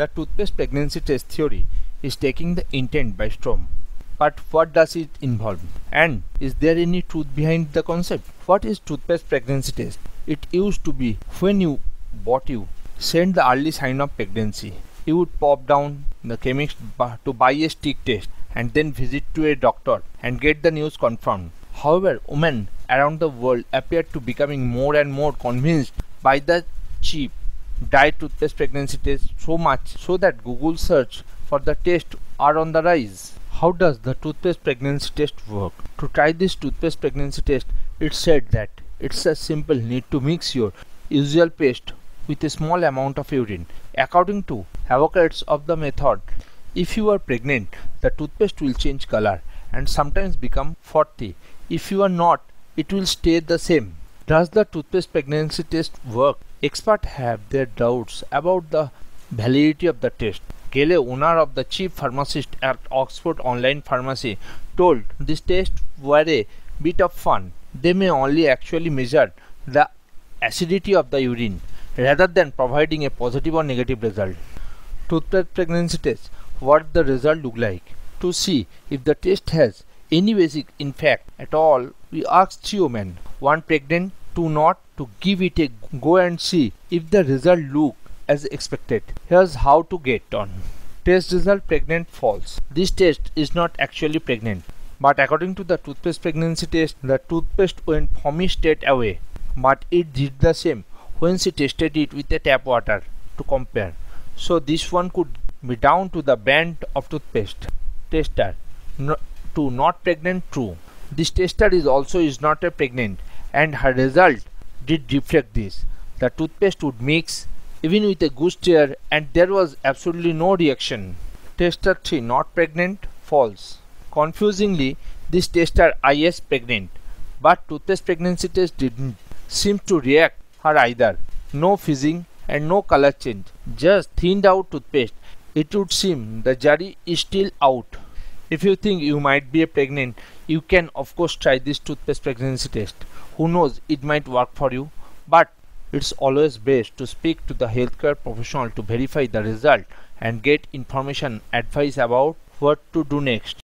The toothpaste pregnancy test theory is taking the intent by storm. But what does it involve? And is there any truth behind the concept? What is toothpaste pregnancy test? It used to be when you sent the early sign of pregnancy. You would pop down the chemist to buy a stick test and then visit to a doctor and get the news confirmed. However, women around the world appear to becoming more and more convinced by the cheap dye toothpaste pregnancy test so much so that Google search for the test are on the rise. How does the toothpaste pregnancy test work? To try this toothpaste pregnancy test, it said that it's a simple need to mix your usual paste with a small amount of urine. According to advocates of the method, if you are pregnant, the toothpaste will change color and sometimes become frothy. If you are not, it will stay the same. Does the toothpaste pregnancy test work? Experts have their doubts about the validity of the test. Gale, owner of the chief pharmacist at Oxford Online Pharmacy, told this test were a bit of fun. They may only actually measure the acidity of the urine rather than providing a positive or negative result. Toothpaste pregnancy test. What the result look like? To see if the test has any basic impact at all, we asked 3 women, one pregnant, 2 not, to give it a go and see if the result look as expected. Here's how to get on. Test result: pregnant, false. This test is not actually pregnant, but according to the toothpaste pregnancy test, the toothpaste went foamy straight away. But it did the same when she tested it with a tap water to compare. So this one could be down to the brand of toothpaste. Tester: to not pregnant, true. This tester is not a pregnant, and her result did reflect this. The toothpaste would mix even with a good stir and there was absolutely no reaction. Tester 3, not pregnant, false. Confusingly, this tester is pregnant, but toothpaste pregnancy test didn't seem to react her either. No fizzing and no color change, just thinned out toothpaste. It would seem the jury is still out. If you think you might be pregnant, you can of course try this toothpaste pregnancy test. Who knows, it might work for you, but it's always best to speak to the healthcare professional to verify the result and get information advice about what to do next.